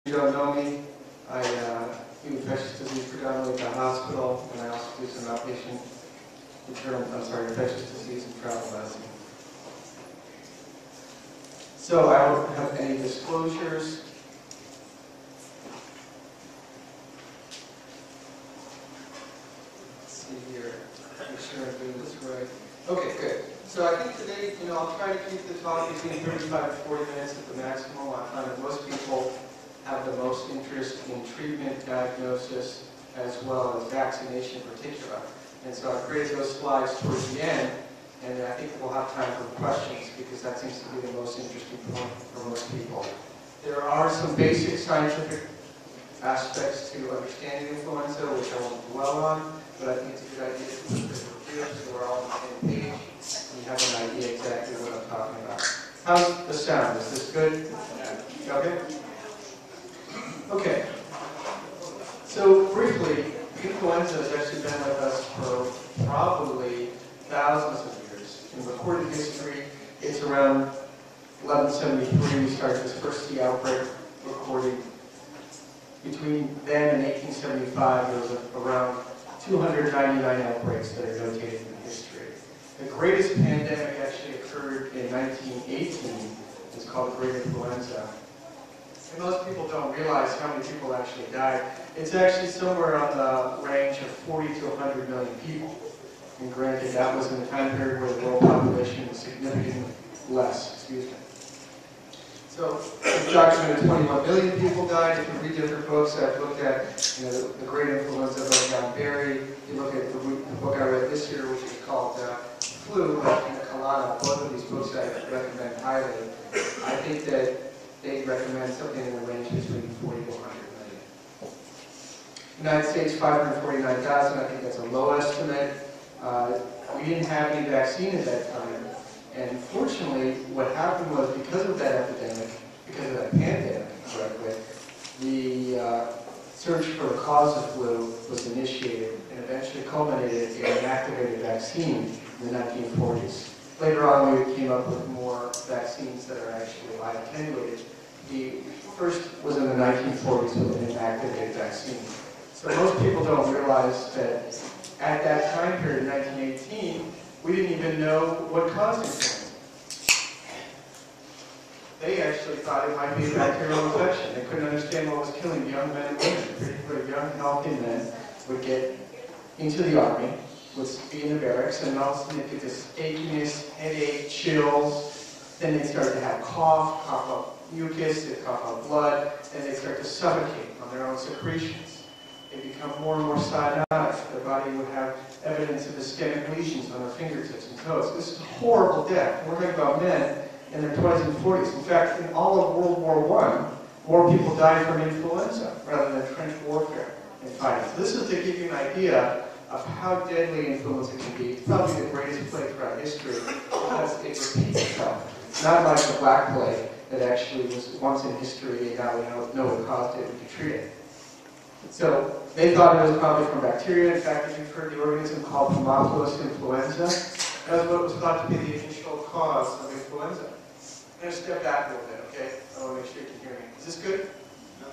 You don't know me, I do infectious disease predominantly at the hospital, and I also do some outpatient infectious disease and travel medicine. So I don't have any disclosures. Let's see here, make sure I'm doing this right. Okay, good. So I think today, I'll try to keep the talk between 35 to 40 minutes at the maximum. I find that most people have the most interest in treatment, diagnosis, as well as vaccination in particular. And so I created those slides towards the end, and I think we'll have time for questions because that seems to be the most interesting point for most people. There are some basic scientific aspects to understanding influenza, which I won't dwell on, but I think it's a good idea to put this review so we're all on the same page and you have an idea exactly what I'm talking about. How's the sound? Is this good? Okay? Okay. So briefly, influenza has actually been with us for probably thousands of years. In recorded history, it's around 1173 we started this first sea outbreak recording. Between then and 1875, there was around 299 outbreaks that are notated in history. The greatest pandemic actually occurred in 1918. It's called the Great Influenza. And most people don't realize how many people actually died. It's actually somewhere on the range of 40 to 100 million people. And granted, that was in a time period where the world population was significantly less. Excuse me. So it's documented 21 million people died. If you read different books, I've looked at the Great Influenza by John Barry. You look at the book I read this year, which is called Flu by Tina Colada. Both of these books I recommend highly. I think that they recommend something in the range between 40 to 100 million. United States, 549,000. I think that's a low estimate. We didn't have any vaccine at that time. And fortunately, what happened was because of that epidemic, because of that pandemic, correctly, the search for the cause of flu was initiated and eventually culminated in an activated vaccine in the 1940s. Later on, we came up with more vaccines that are actually live attenuated. The first was in the 1940s with an inactivated vaccine. So most people don't realize that at that time period, in 1918, we didn't even know what caused influenza. They actually thought it might be a bacterial infection. They couldn't understand what was killing young men and women. Particularly young, healthy men would get into the army, would be in the barracks, and all of a sudden they'd get this achiness, headache, chills. Then they'd start to have cough up mucus, they'd cough up blood, and they'd start to suffocate on their own secretions. They become more and more cyanotic. Their body would have evidence of ischemic lesions on their fingertips and toes. This is a horrible death. We're talking about men in their 20s and 40s. In fact, in all of World War I, more people died from influenza rather than trench warfare and fighting. So this is to give you an idea of how deadly influenza can be. It's probably the greatest plague throughout history because it repeats itself. It's not like the Black Plague that actually was once in history and now we know what caused it, we can treat it. So they thought it was probably from bacteria. In fact, if you've heard the organism called Haemophilus influenza, that's what was thought to be the initial cause of influenza. I'm going to step back a little bit, okay? I want to make sure you can hear me. Is this good? No.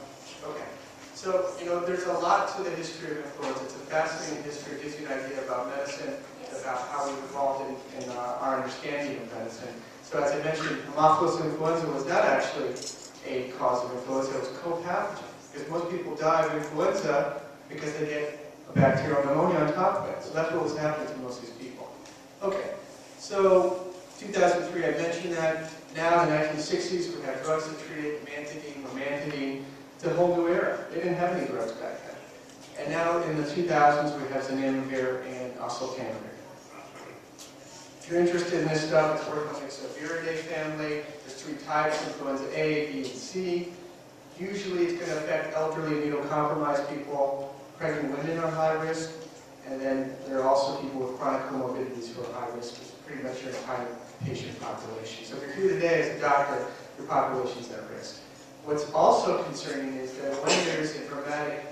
Okay. So, there's a lot to the history of influenza. It's a fascinating history. It gives you an idea about medicine, about how we've evolved in our understanding of medicine. So as I mentioned, Haemophilus influenza was not actually a cause of influenza. It was co-pathogen. Because most people die of influenza because they get a bacterial pneumonia on top of it. So that's what was happening to most of these people. Okay, so 2003, I mentioned that. Now in the 1960s, we have drugs that treat it, mantidine, lamantidine. It's a whole new era. They didn't have any drugs back then. And now in the 2000s, we have zanamivir and oseltamivir. If you're interested in this stuff, it's working with the Viridae family. There's 3 types, influenza A, B, and C. Usually it's going to affect elderly, immunocompromised people, pregnant women are high risk, and then there are also people with chronic comorbidities who are high risk. It's pretty much your entire patient population. So if you're here today as a doctor, your population's at risk. What's also concerning is that when there's a dramatic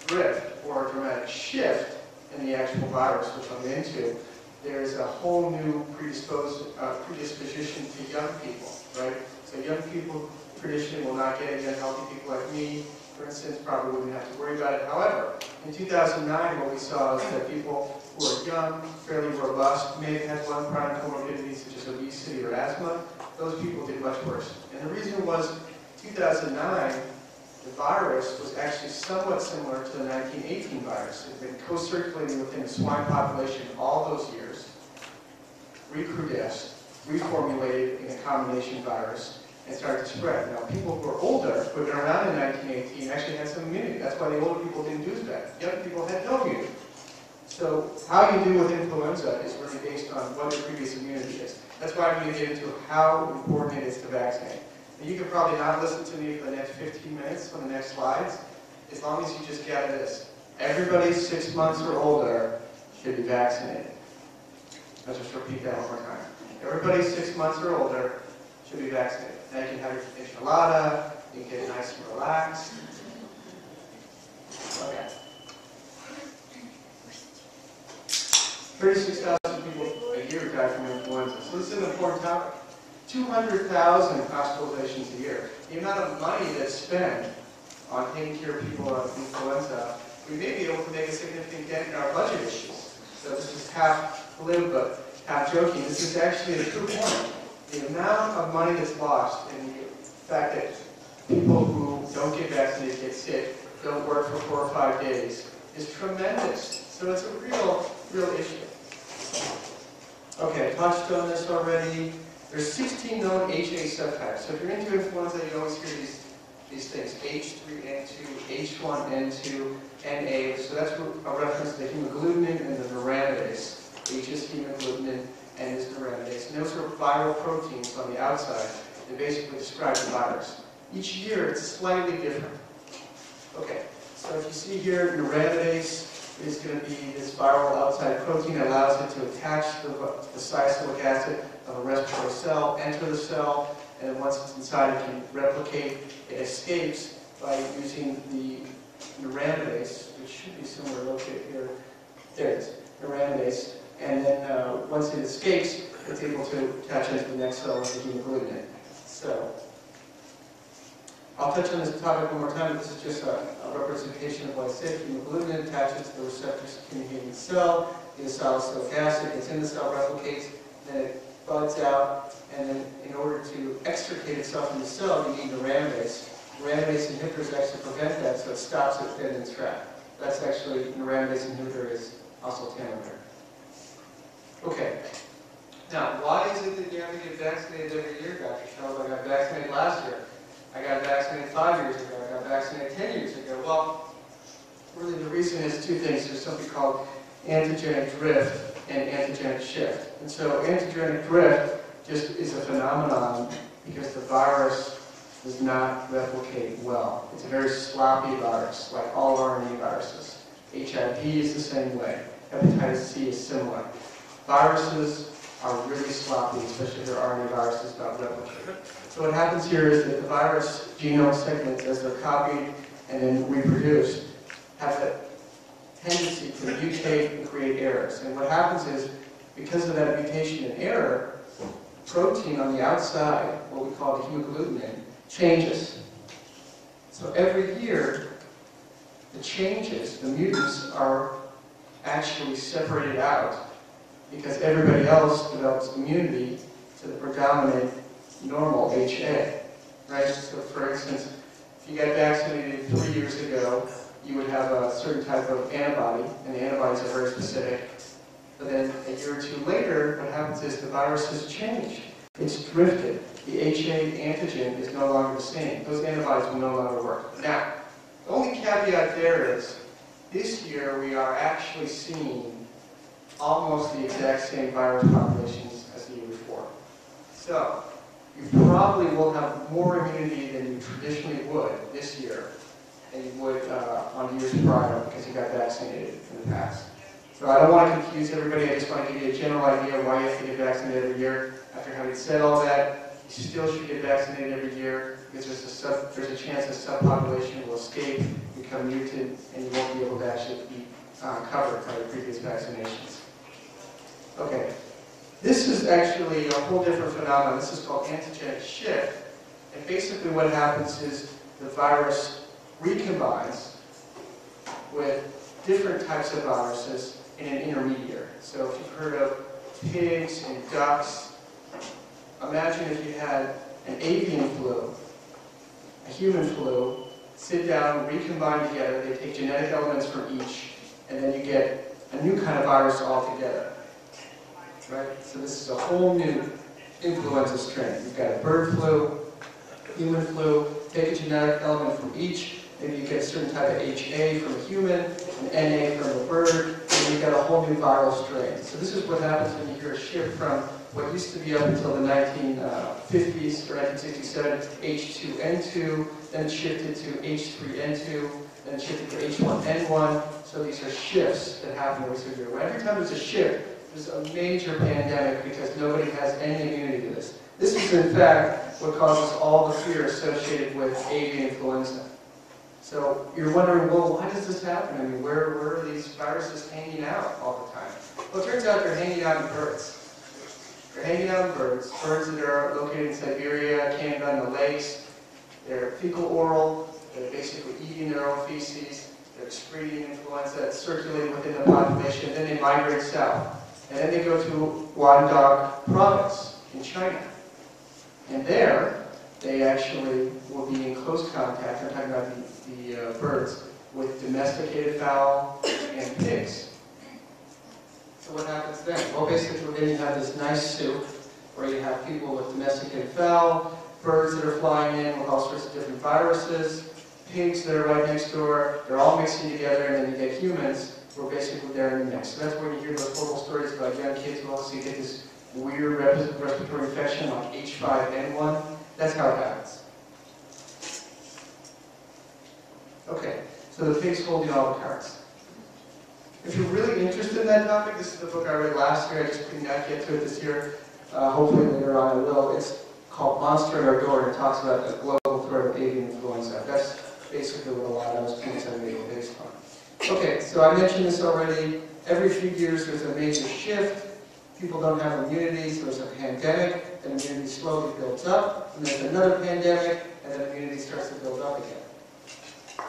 drift or a dramatic shift in the actual virus, which I'll get into, there's a whole new predisposition to young people, right? So young people traditionally will not get it. Yet healthy people like me, for instance, probably wouldn't have to worry about it. However, in 2009, what we saw is that people who are young, fairly robust, may have had one prime comorbidity such as obesity or asthma, those people did much worse. And the reason was 2009, the virus was actually somewhat similar to the 1918 virus. It had been co-circulating within the swine population all those years, recrudesced, reformulated in a combination virus, and started to spread. Now, people who are older, who had been around in 1918, actually had some immunity. That's why the older people didn't do as bad. Young people had no immunity. So how you do with influenza is really based on what your previous immunity is. That's why I'm going to get into how important it is to vaccinate. And you can probably not listen to me for the next 15 minutes on the next slides, as long as you just gather this. Everybody 6 months or older should be vaccinated. I'll just repeat that one more time. Everybody 6 months or older should be vaccinated. Now you can have your enchilada, you can get nice and relaxed. Okay. 36,000 people a year die from influenza. So this is an important topic. 200,000 hospitalizations a year. The amount of money that's spent on taking care of people with influenza, we may be able to make a significant dent in our budget issues. So this is half glib, but half joking. This is actually a true point. The amount of money that's lost and the fact that people who don't get vaccinated get sick, don't work for 4 or 5 days, is tremendous. So it's a real issue. Okay, I touched on this already. There's 16 known HA subtypes. So if you're into influenza, you always hear these things, H3N2, H1N2, NA. So that's a reference to the hemagglutinin and the neuraminidase. H is hemagglutinin, N is neuraminidase. And those are viral proteins on the outside that basically describe the virus. Each year, it's slightly different. Okay, so if you see here, neuraminidase is going to be this viral outside protein that allows it to attach to the salicylic acid of a respiratory cell, enter the cell, and then once it's inside it can replicate. It escapes by using the neuraminidase, which should be somewhere located here. There it is, neuraminidase. And then once it escapes, it's able to attach into the next cell with the hemagglutinin. So I'll touch on this topic one more time. This is just a representation of what I said. Hemagglutinin attaches to the receptors communicating the cell. The salicylic acid gets in the cell, replicates, then it buds out, and then in order to extricate itself from the cell, you need neuraminidase. Neuraminidase inhibitors actually prevent that, so it stops it dead in its track. That's actually, neuraminidase inhibitor is also tamivir. Okay. Now, why is it that you have to get vaccinated every year, Dr. Charles? I got vaccinated last year. I got vaccinated 5 years ago. I got vaccinated 10 years ago. Well, really the reason is two things. There's something called antigenic drift and antigenic shift. And so antigenic drift just is a phenomenon because the virus does not replicate well. It's a very sloppy virus, like all RNA viruses. HIV is the same way. Hepatitis C is similar. Viruses are really sloppy, especially if they're RNA viruses about replicating. So what happens here is that the virus genome segments, as they're copied and then reproduced, have a tendency to mutate and create errors. And what happens is, because of that mutation and error, protein on the outside, what we call the hemagglutinin, changes. So every year, the changes, the mutants, are actually separated out because everybody else develops immunity to the predominant normal HA, right? So for instance, if you got vaccinated 3 years ago, you would have a certain type of antibody, and the antibodies are very specific. But then a year or two later, what happens is the virus has changed. It's drifted. The HA antigen is no longer the same. Those antibodies will no longer work. Now, the only caveat there is, this year we are actually seeing almost the exact same virus populations as the year before. So, you probably will have more immunity than you traditionally would this year than you would on years prior because you got vaccinated in the past. So I don't want to confuse everybody. I just want to give you a general idea of why you have to get vaccinated every year. After having said all that, you still should get vaccinated every year because there's a chance a subpopulation will escape, become mutant, and you won't be able to actually be covered by the previous vaccinations. Okay. This is actually a whole different phenomenon. This is called antigenic shift. And basically what happens is the virus recombines with different types of viruses in an intermediary. So if you've heard of pigs and ducks, imagine if you had an avian flu, a human flu, sit down, recombine together, they take genetic elements from each, and then you get a new kind of virus altogether. Right? So this is a whole new influenza strain. You've got a bird flu, human flu, take a genetic element from each, maybe you get a certain type of HA from a human, an NA from a bird, and you've got a whole new viral strain. So this is what happens when you hear a shift from what used to be up until the 1950s or 1967, H2N2, then it shifted to H3N2, then it shifted to H1N1. So these are shifts that happen every single year. Every time there's a shift, there's a major pandemic because nobody has any immunity to this. This is in fact what causes all the fear associated with avian influenza. So you're wondering, well, why does this happen? I mean, where are these viruses hanging out all the time? Well, it turns out they're hanging out in birds. They're hanging out in birds that are located in Siberia, Canada, and the lakes. They're fecal-oral. They're basically eating their own feces. They're excreting influenza. It's circulating within the population. Then they migrate south. And then they go to Guangdong province in China. And there, they actually will be in close contact, I'm talking about the birds, with domesticated fowl and pigs. So what happens then? Well, basically then you have this nice soup where you have people with domesticated fowl, birds that are flying in with all sorts of different viruses, pigs that are right next door, they're all mixing together, and then you get humans who are basically there in the mix. So that's when you hear those horrible stories about young kids who also get this weird respiratory infection like H5N1. That's how it happens. Okay, so the pigs holding all the cards. If you're really interested in that topic, this is the book I read last year. I just could not get to it this year. Hopefully later on I will. It's called Monster at Our Door, and it talks about the global threat of avian influenza. That's basically what a lot of those points I made were based on. Okay, so I mentioned this already. Every few years there's a major shift. People don't have immunity, so there's a pandemic, then immunity slowly builds up, and there's another pandemic, and then immunity starts to build up again.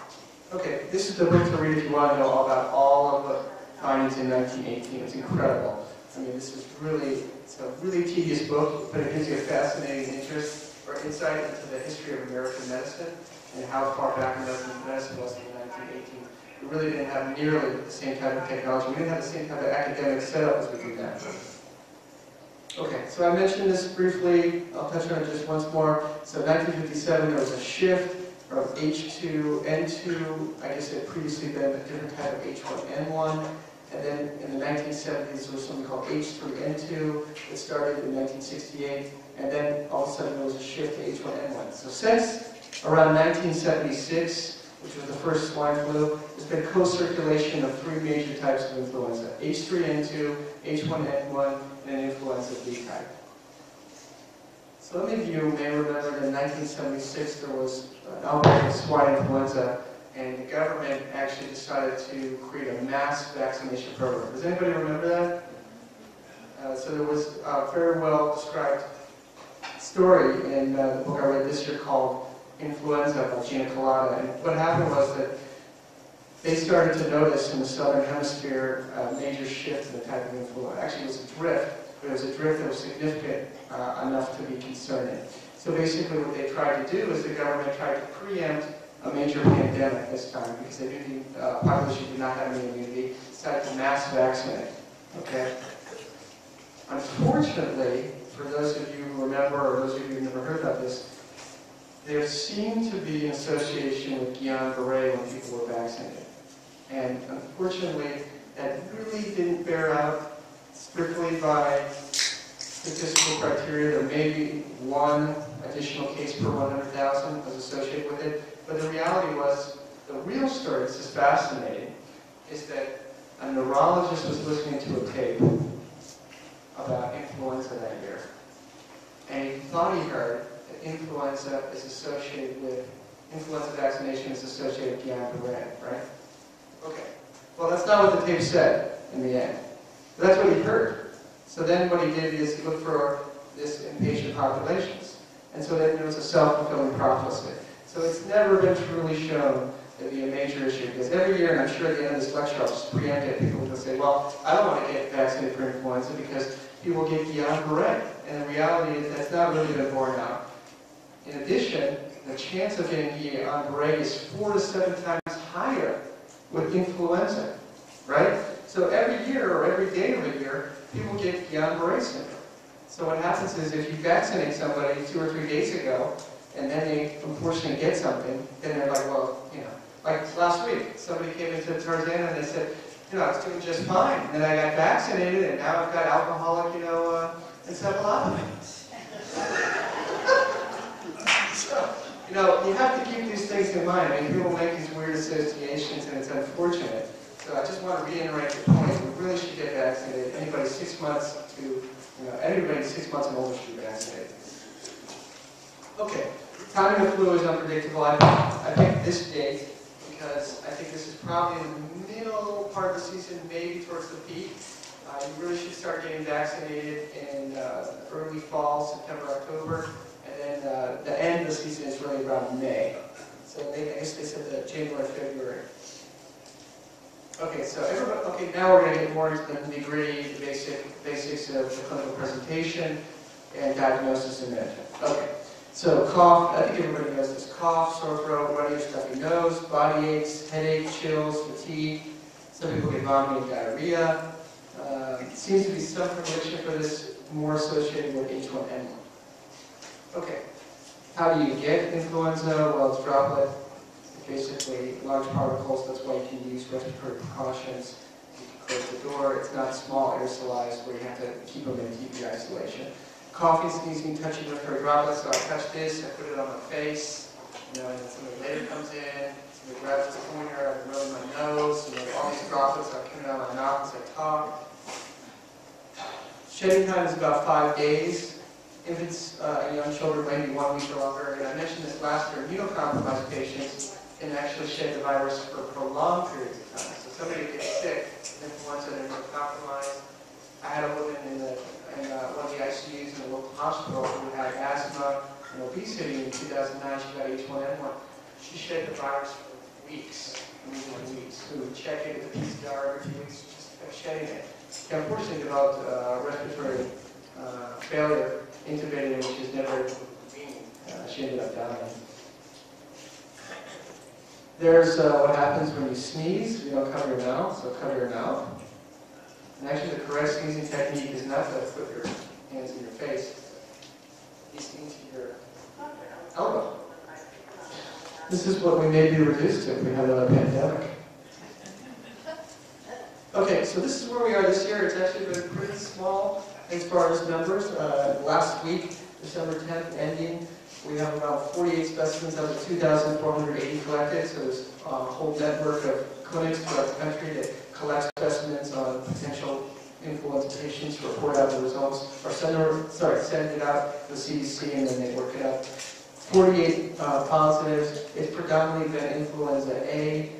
Okay, this is the book to read if you want to know all about all of the findings in 1918. It's incredible. I mean, this is really, it's a really tedious book, but it gives you a fascinating interest or insight into the history of American medicine and how far back American medicine was in 1918. We really didn't have nearly the same type of technology. We didn't have the same type of academic setup as we do now. Okay, so I mentioned this briefly. I'll touch on it just once more. So in 1957, there was a shift from H2N2. I guess it had previously been a different type of H1N1. And then in the 1970s, there was something called H3N2 that started in 1968. And then all of a sudden, there was a shift to H1N1. So since around 1976, which was the first swine flu, there's been co-circulation of three major types of influenza: H3N2, H1N1, and influenza B type. So many of you may remember that in 1976 there was an outbreak of swine influenza, and the government actually decided to create a mass vaccination program. Does anybody remember that? So there was a very well described story in the book I read this year called Influenza by Gina Colada. And what happened was that they started to notice in the southern hemisphere a major shift in the type of influenza. Actually, it was a drift, but it was a drift that was significant enough to be concerning. So basically what they tried to do is the government tried to preempt a major pandemic this time because they knew the population did not have any immunity, decided to mass vaccinate. Okay? Unfortunately, for those of you who remember, or those of you who never heard about this, there seemed to be an association with Guillain-Barré when people were vaccinated. And unfortunately, that really didn't bear out strictly by statistical criteria. There may be one additional case per 100,000 was associated with it. But the reality was, the real story, this is fascinating, is that a neurologist was listening to a tape about influenza that year. And he thought he heard that influenza is associated with, influenza vaccination is associated with Guillain-Barré, right? Okay. Well, that's not what the tape said in the end. But that's what he heard. So then what he did is he looked for this in patient populations. And so then it was a self-fulfilling prophecy. So it's never been truly shown to be a major issue, because every year, and I'm sure at the end of this lecture I'll just preempt it, people will say, well, I don't want to get vaccinated for influenza because people get Guillain-Barré. And the reality is that's not really been borne out. In addition, the chance of getting Guillain-Barré is 4 to 7 times higher with influenza, right? So every year or every day of the year, people get Guillain-Barré syndrome. So what happens is if you vaccinate somebody 2 or 3 days ago, and then they unfortunately get something, then they're like, well, you know, like last week, somebody came into Tarzana and they said, you know, I was doing just fine, and then I got vaccinated, and now I've got alcoholic, you know, encephalopathy. So, you know, you have to keep these things in mind. I mean, people make these weird associations, and it's unfortunate. So I just want to reiterate the point. We really should get vaccinated. Anybody 6 months to, you know, everybody 6 months and older should be vaccinated. Okay, timing of flu is unpredictable. I picked this date because I think this is probably in the middle part of the season, maybe towards the peak. You really should start getting vaccinated in early fall, September, October, and then the end of the season is really around May. So I guess they said that January, February. Okay, so now we're going to get more into the nitty-gritty, the basics of the clinical presentation and diagnosis and management. Okay. So cough, I think everybody knows this. Cough, sore throat, runny or stuffy nose, body aches, headache, chills, fatigue. Some people get vomiting, diarrhea. Seems to be some predilection for this, more associated with H1N1. Okay, how do you get influenza? Well, it's droplet, basically large particles. That's why you can use respiratory precautions. You can close the door. It's not small aerosolized where you have to keep them in TB isolation. Coughing, sneezing, touching respiratory droplets. So I touch this, I put it on my face, you know, and then somebody later comes in, somebody grabs this pointer, I rub my nose, you know, all these droplets, I put it on my mouth as I talk. Shedding time is about 5 days. Infants and young children may be 1 week or longer. And I mentioned this last year, immunocompromised patients can actually shed the virus for prolonged periods of time. So somebody gets sick, influenza, they're immunocompromised. I had a woman in one of the ICUs in a local hospital who had asthma and obesity in 2009. She got H1N1. She shed the virus for weeks, weeks. We would check it with the PCR every few weeks, just kept shedding it. She unfortunately developed respiratory failure, intubated, which is never convenient. She ended up dying. There's what happens when you sneeze. You don't cover your mouth, so cover your mouth. And actually, the correct sneezing technique is not to put your hands in your face. It's into your elbow. This is what we may be reduced to if we have another pandemic. Okay, so this is where we are this year. It's actually been pretty small as far as numbers. Last week, December 10th ending, we have about 48 specimens out of 2,480 collected. So there's a whole network of clinics throughout the country that collect specimens on potential influenza patients, report out the results, or send it out to the CDC, and then they work it up. 48 positives. It's predominantly been influenza A.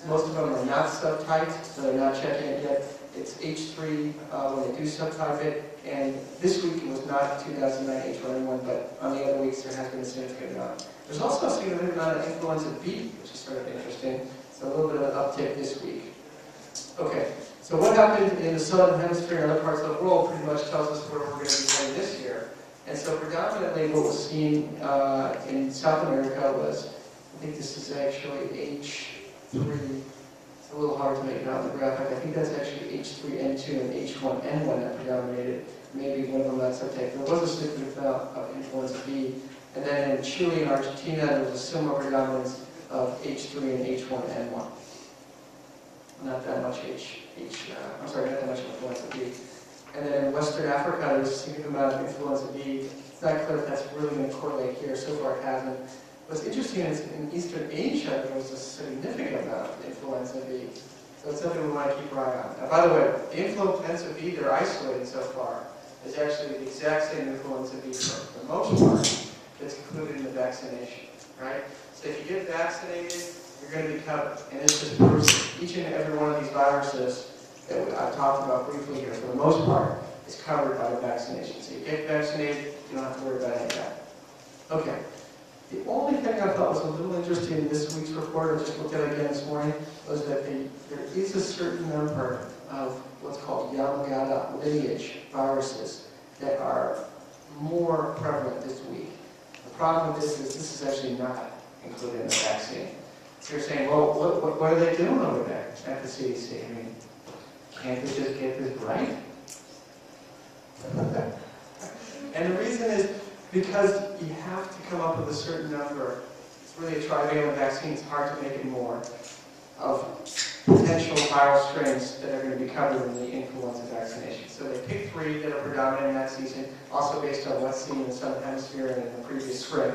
Most of them are not subtyped, so they're not checking it yet. It's H3 when they do subtype it, and this week it was not 2009 H1N1, but on the other weeks there has been a significant amount. There's also a significant amount of influenza B, which is sort of interesting. So a little bit of an uptick this week. Okay, so what happened in the southern hemisphere and other parts of the world pretty much tells us where we're going to be going this year. And so predominantly what was seen in South America was, I think this is actually H3. It's a little hard to make it out on the graphic. I think that's actually H3N2 and H1N1 that predominated. Maybe one of them not subtype. There was a significant amount of influenza B. And then in Chile and Argentina, there was a similar predominance of H3 and H1N1. Not that much not that much influenza B. And then in Western Africa, there's a significant amount of influenza B. It's not clear if that's really going to correlate here. So far, it hasn't. What's interesting is in Eastern Asia, there was a significant amount of influenza B. So it's something we want to keep our eye on. Now, by the way, the influenza B they're isolating so far is actually the exact same influenza B for the most part that's included in the vaccination, right? So if you get vaccinated, you're going to be covered. And this just proves each and every one of these viruses that I've talked about briefly here, for the most part, is covered by the vaccination. So you get vaccinated, you don't have to worry about any of that. Okay. The only thing I thought was a little interesting in this week's report, I just looked at it again this morning, was that there is a certain number of what's called Yamagata lineage viruses that are more prevalent this week. The problem with this is actually not included in the vaccine. So you're saying, well, what are they doing over there at the CDC? I mean, can't they just get this right? And the reason is because you have to come up with a certain number. It's really a trivalent vaccine. It's hard to make it more of potential viral strains that are going to be covered in the influenza vaccination. So they picked 3 that are predominant in that season, also based on what's seen in the Southern Hemisphere and in the previous spring.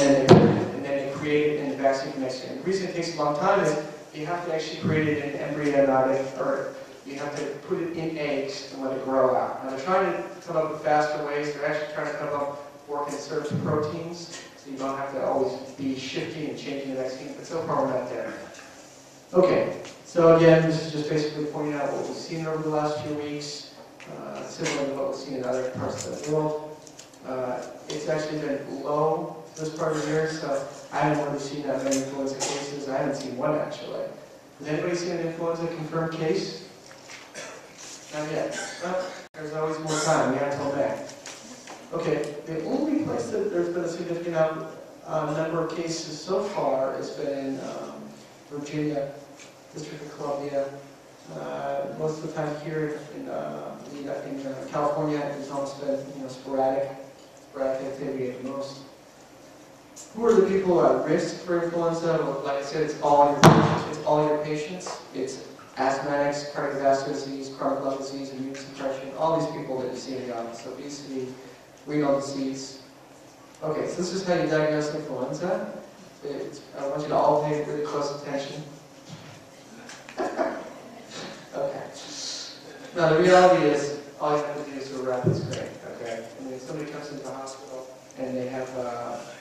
And then they create it in the vaccine for next year. And the reason it takes a long time is you have to actually create it in embryonic, or you have to put it in eggs and let it grow out. Now they're trying to come up with faster ways. They're actually trying to come up work in certain proteins, so you don't have to always be shifting and changing the vaccine, but so far we're not there. Okay, so again, this is just basically pointing out what we've seen over the last few weeks, similar to what we've seen in other parts of the world. It's actually been low this part of the year, so I haven't really seen that many influenza cases. I haven't seen one actually. Has anybody seen an influenza confirmed case? Not yet. Well, there's always more time. We have until May. Okay, the only place that there's been a significant number of cases so far has been in Virginia, District of Columbia. Most of the time here in California, it's almost been sporadic activity at the most. Who are the people at risk for influenza? Well, like I said, it's all your patients. It's asthmatics, cardiovascular disease, chronic lung disease, immune suppression, all these people that you see in the office. Obesity, renal disease. Okay, so this is how you diagnose influenza. I want you to all pay really close attention. Okay. Now the reality is, all you have to do is do a rapid screen. Okay. I mean, if somebody comes into the hospital and they have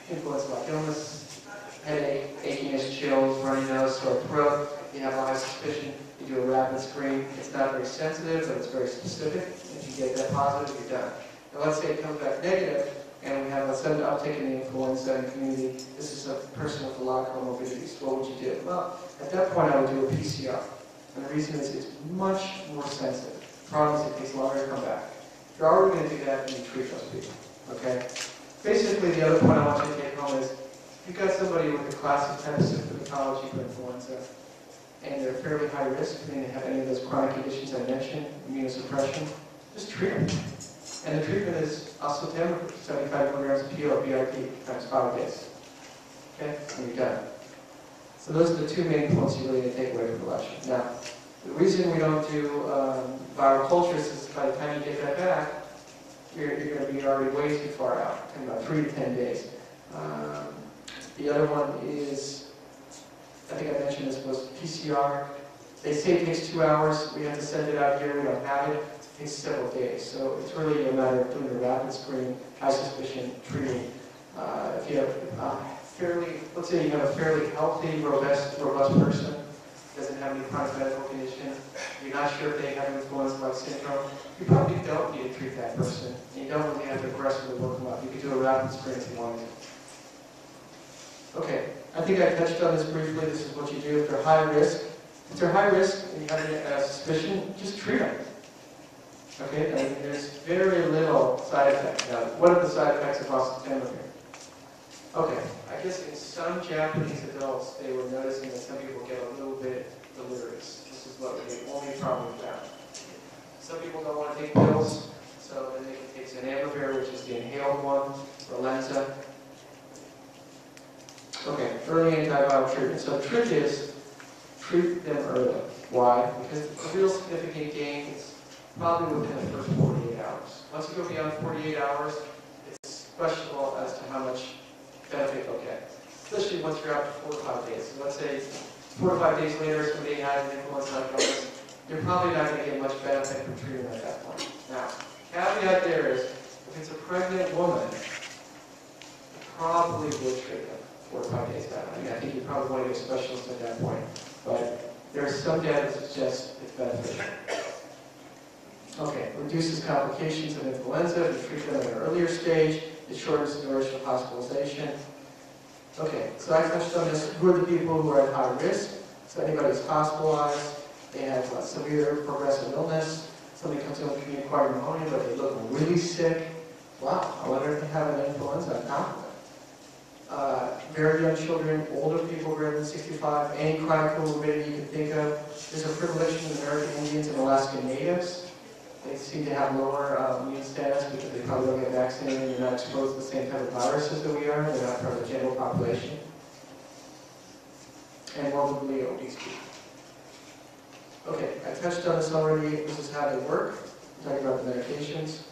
influenza-like illness, headache, achiness, chills, runny nose, sore throat, you have a high suspicion, you do a rapid screen. It's not very sensitive, but it's very specific. If you get that positive, you're done. Now let's say it comes back negative, and we have a sudden uptick in the influenza in the community. This is a person with a lot of comorbidities. What would you do? Well, at that point I would do a PCR. And the reason is it's much more sensitive. The problem is it takes longer to come back. If you're already going to do that, then you treat those people. Okay? Basically, the other point I want you to take home is, if you've got somebody with a classic type of symptomatology for influenza, and they're fairly high risk, and they have any of those chronic conditions I mentioned, immunosuppression, just treat them. And the treatment is oseltamivir, 75 milligrams of PO BIP times 5 days. Okay? And you're done. So those are the 2 main points you really need to take away from the lecture. Now, the reason we don't do viral cultures is by the time you get that back, you're going to be already way too far out, in about 3 to 10 days. The other one is, I think I mentioned this, was PCR. They say it takes 2 hours. We have to send it out here. We don't have it. It takes several days. So it's really a matter of doing a rapid screen, high suspicion, treating. If you have let's say you have a fairly healthy, robust person, doesn't have any chronic medical condition, you're not sure if they have influenza-like syndrome, you probably don't need to treat that person. And you don't really have to aggressively look them up. You could do a rapid screen if you wanted to. Okay, I think I touched on this briefly. This is what you do if they're high risk. If they're high risk and you have a suspicion, just treat them. Okay, I mean, there's very little side effects. Now, what are the side effects of oseltamivir? Okay, I guess in some Japanese adults, they were noticing that some people get a little bit delirious. This is what the only problem we found. Some people don't want to take pills, so then they can take zanamivir, which is the inhaled one, or Lenza. Okay, early antiviral treatment. So the trick is, treat them early. Why? Because the real significant gain is probably within the first 48 hours. Once you go beyond 48 hours, it's questionable as to how much benefit you'll get, especially once you're out for 4 to 5 days. So let's say 4 to 5 days later, somebody has an influenza-like illness, you're probably not going to get much benefit from treatment at that point. Now, caveat there is, if it's a pregnant woman, you probably would treat them 4 to 5 days back. I mean, I think you probably want to get a specialist at that point, but there's some data that suggests it's beneficial. Okay, reduces complications of influenza if you treat them at an earlier stage. It shortens the duration of hospitalization. Okay, so I touched on this. Who are the people who are at high risk? So anybody who's hospitalized, they have severe progressive illness. Somebody comes in with community-acquired pneumonia, but they look really sick. Wow, I wonder if they have an influenza. Confident. Very young children, older people greater than 65, any chronic comorbidity you can think of. There's a predilection in American Indians and Alaskan Natives. They seem to have lower immune status because they probably don't get vaccinated and they're not exposed to the same type of viruses that we are. They're not part of the general population. And morbidly obese people. Okay, I touched on this already. This is how they work. I'm talking about the medications.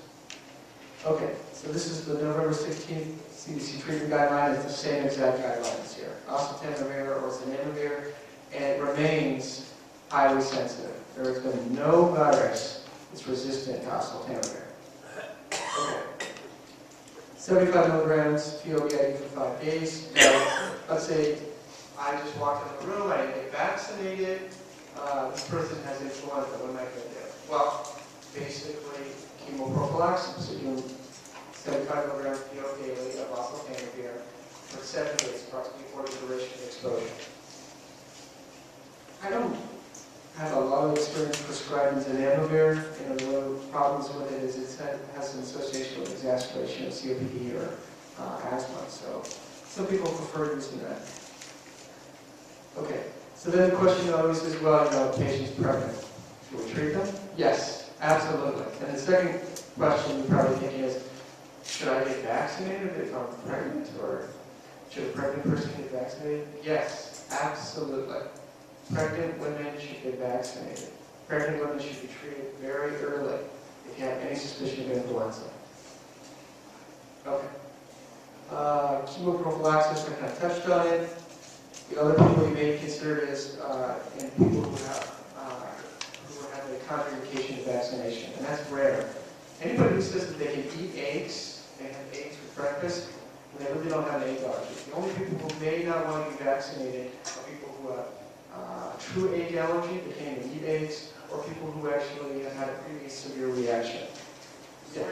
Okay, so this is the November 16th CDC treatment guideline. It's the same exact guidelines here. Oseltamivir or zanamivir, and it remains highly sensitive. There has been no virus that's resistant to oseltamivir. Okay. 75 milligrams POBID for 5 days. Now, let's say I just walked in the room, I didn't get vaccinated. This person has influenza. What am I going to do? Well, basically, chemoprophylaxis. So you 75 milligrams PO daily of oseltamivir for 7 days, approximately for the duration of exposure. I don't have a lot of experience prescribing zanamivir. One of the problems with it is it has an association with exacerbation of COPD or asthma. So some people prefer using that. Okay. So then the question always is, well, the patient's pregnant. Should we treat them? Yes, absolutely. And the second question you're probably thinking is, should I get vaccinated if I'm pregnant, or should a pregnant person get vaccinated? Yes, absolutely. Pregnant women should get vaccinated. Pregnant women should be treated very early if you have any suspicion of influenza. Okay. Chemoprophylaxis, I kind of touched on it. The other people you may consider is in people who have a contraindication to vaccination, and that's rare. Anybody who says that they can eat eggs, they have eggs for breakfast, and they really don't have an egg allergy. The only people who may not want to be vaccinated are people who have true egg allergy, they can't even eat eggs, or people who actually have had a pretty severe reaction. Yeah.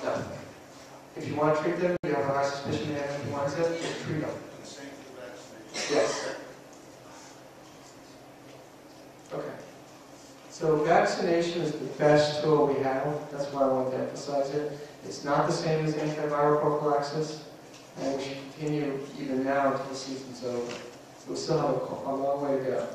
No. If you want to treat them, you have a high suspicion they have influenza, just treat them. Yes. Okay. So vaccination is the best tool we have. That's why I want to emphasize it. It's not the same as antiviral prophylaxis, and we should continue even now until the season's over. So we still have a long way to go.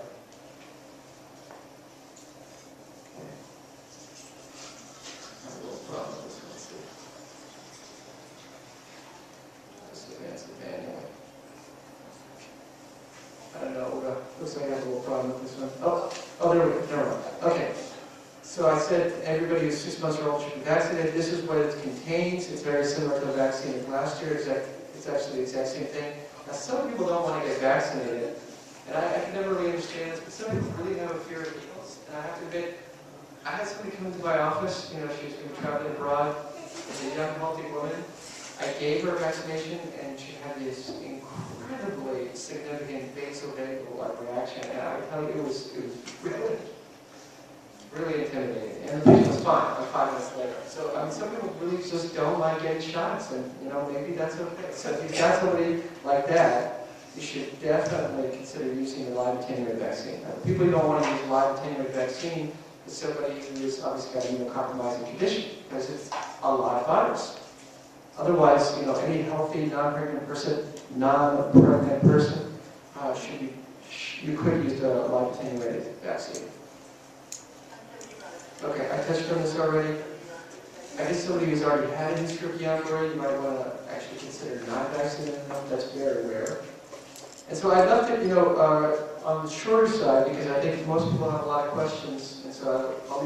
Looks like I have a little problem with this one. Oh, there we go. Never mind. Okay. So I said everybody who's 6 months or older should be vaccinated. This is what it contains. It's very similar to the vaccine of last year. It's actually the exact same thing. Now, some people don't want to get vaccinated, and I can never really understand this, but some people really have a fear of needles. And I have to admit, I had somebody come into my office. She was going to travel abroad. As a young, healthy woman, I gave her a vaccination, and she had this incredibly significant vasovagal reaction, and I would tell you it was really intimidating. And the patient was fine, like 5 minutes later. So, I mean, some people really just don't like getting shots, and, maybe that's okay. So if you've got somebody like that, you should definitely consider using a live attenuated vaccine. Now, the people who don't want to use a live attenuated vaccine is somebody who is obviously got an immunocompromising condition, because it's a live virus. Otherwise, any healthy, non-pregnant person, you could use a live attenuated vaccine. Okay, I touched on this already. I guess somebody who's already had a history of Guillain-Barré, you might want to actually consider not vaccinating them. That's very rare. And so I left it, on the shorter side because I think most people have a lot of questions, and so I'll